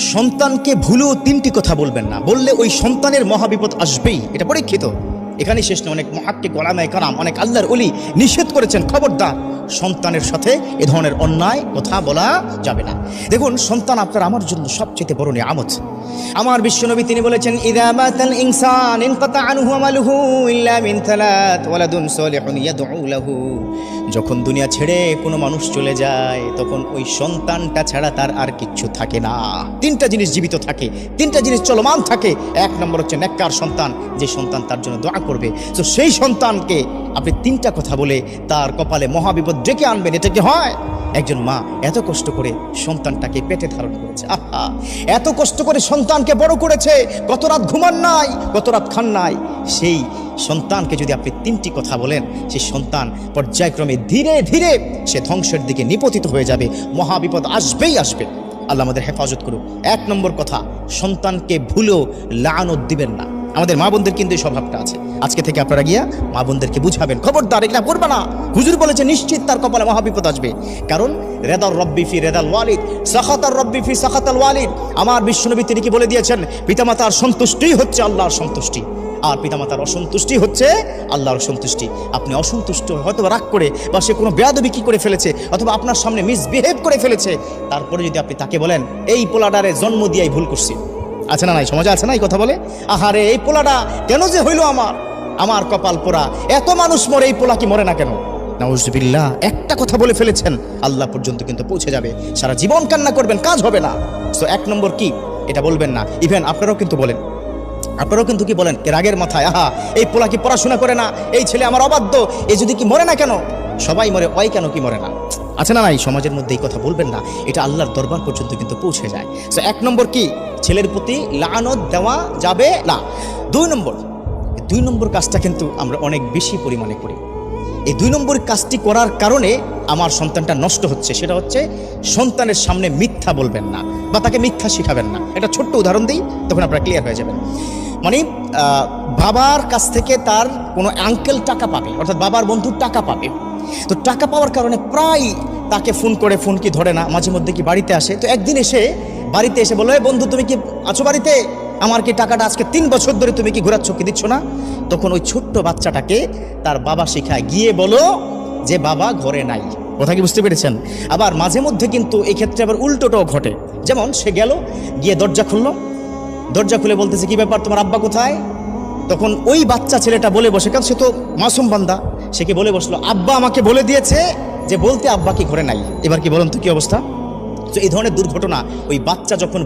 সন্তানকে ভুলেও তিনটি কথা বলবেন না, বললে ওই সন্তানের মহাবিপদ আসবেই, এটা পরীক্ষিত। এখানেই শেষ নয়, অনেক মুহাক্কিক উলামায়ে কেরাম, অনেক আল্লাহর ওলি নিষেধ করেছেন, খবরদার সন্তানের সাথে এ ধরনের অন্যায় কথা বলা যাবে না। দেখুন, সন্তান আপনার আমার জন্য সবচেয়ে বড় নিয়ামত। আমার বিশ্বনবী তিনি বলেছেন, ইযা মাতাল ইনসান ইনকাতা আনহু আমালুহু ইল্লা মিন থালাত ওয়ালাদুন সালিহুন ইয়াদউ লাহু। যখন দুনিয়া ছেড়ে কোনো মানুষ চলে যায়, তখন ওই সন্তানটা ছাড়া তার আর কিচ্ছু থাকে না। তিনটা জিনিস জীবিত থাকে, তিনটা জিনিস চলমান থাকে। এক নম্বর হচ্ছে নেককার সন্তান, যে সন্তান তার জন্য দোয়া করবে। তো সেই সন্তানকে আপনি তিনটা কথা বলে তার কপালে মহাবিপদ ডেকে আনবেন, এটা কি হয়? একজন মা এত কষ্ট করে সন্তানটাকে পেটে ধারণ করেছে, আহা, এত কষ্ট করে সন্তানকে বড় করেছে, কত রাত ঘুমান নাই, কত রাত খান নাই। সেই সন্তানকে যদি আপনি তিনটি কথা বলেন, সেই সন্তান পর্যায়ক্রমে ধীরে ধীরে সে ধ্বংসের দিকে নিপতিত হয়ে যাবে, মহাবিপদ আসবেই আসবে। আল্লাহ আমাদের হেফাজত করুক। এক নম্বর কথা, সন্তানকে ভুলেও লানত দিবেন না। আমাদের মা বোনদের কিন্তু এই স্বভাবটা আছে। আজকে থেকে আপনারা গিয়া মা বোনদেরকে বুঝাবেন, খবরদার এগুলা করবে না। হুজুর বলেছে নিশ্চিত তার কপালে মহাবিপদ আসবে, কারণ রেদার রব্বি ফি রেদাল ওয়ালিদ, সাখাতার রব্বি ফি সাখাতাল ওয়ালিদ। আমার বিশ্বনবী তিনি কি বলে দিয়েছেন, পিতামাতার সন্তুষ্টিই হচ্ছে আল্লাহর সন্তুষ্টি, আর পিতামাতার অসন্তুষ্টি হচ্ছে আল্লাহর সন্তুষ্টি। আপনি অসন্তুষ্ট, হয়তো রাগ করে, বা সে কোনো বেয়াদবি কি করে ফেলেছে, অথবা আপনার সামনে মিসবিহেভ করে ফেলেছে, তারপরে যদি আপনি তাকে বলেন, এই পোলাডারে জন্ম দিয়াই ভুল করছি, আছে না নাই, সমাজে আছে না এই কথা বলে, আহারে এই পোলাটা কেন যে হইল, আমার কপাল পোড়া, এত মানুষ মরে, এই পোলা কি মরে না কেন? নাউজুবিল্লাহ, একটা কথা বলে ফেলেছেন, আল্লাহ পর্যন্ত কিন্তু পৌঁছে যাবে। সারা জীবন কান্না করবেন, কাজ হবে না। তো এক নম্বর কি, এটা বলবেন না। ইভেন আপনারাও কিন্তু বলেন, আপনারাও কিন্তু কি বলেন, রাগের মাথায়, আহা এই পোলা কি পড়াশোনা করে না, এই ছেলে আমার অবাধ্য, এই যদি কি মরে না কেন, সবাই মরে, ওই কেন কি মরে না, আছে না নাই, সমাজের মধ্যে এই কথা বলবেন না। এটা আল্লাহর দরবার পর্যন্ত কিন্তু পৌঁছে যায়। তো এক নম্বর কি, ছেলের প্রতি লানত দেওয়া যাবে না। দুই নম্বর কাজটা কিন্তু আমরা অনেক বেশি পরিমাণে করি। এই দুই নম্বর কাজটি করার কারণে আমার সন্তানটা নষ্ট হচ্ছে, সেটা হচ্ছে সন্তানের সামনে মিথ্যা বলবেন না, বা তাকে মিথ্যা শিখাবেন না। একটা ছোট্ট উদাহরণ দিই, তখন আপনারা ক্লিয়ার হয়ে যাবেন। মানে বাবার কাছ থেকে তার কোনো আঙ্কেল টাকা পাবে, অর্থাৎ বাবার বন্ধুর টাকা পাবে। তো টাকা পাওয়ার কারণে প্রায় তাকে ফোন করে, ফোন কি ধরে না, মাঝে মধ্যে কি বাড়িতে আসে। তো একদিন বাড়িতে এসে বলো, বন্ধু তুমি কি আছো বাড়িতে, আমার কি টাকাটা আজকে 3 বছর ধরে তুমি কি ঘোরাচ্ছ, কি দিচ্ছ না? তখন ওই ছোট্ট বাচ্চাটাকে তার বাবা শেখায়, গিয়ে বলো যে বাবা ঘরে নাই। কথা কি বুঝতে পেরেছেন? আবার মাঝে মধ্যে কিন্তু এই ক্ষেত্রে আবার উল্টোটাও ঘটে। যেমন সে গেল, গিয়ে দরজা খুললো, দরজা খুলে বলতেছে, কি ব্যাপার, তোমার আব্বা কোথায়? তখন ওই বাচ্চা ছেলেটা বলে বসে, কারণ সে তো মাসুম বান্দা, সে কি বলে বসলো, আব্বা আমাকে বলে দিয়েছে যে বলতে আব্বা কি ঘরে নাই। এবার কি বলুন তো কি অবস্থা? তো এই ধরনের দুর্ঘটনা ওই বাচ্চা যখন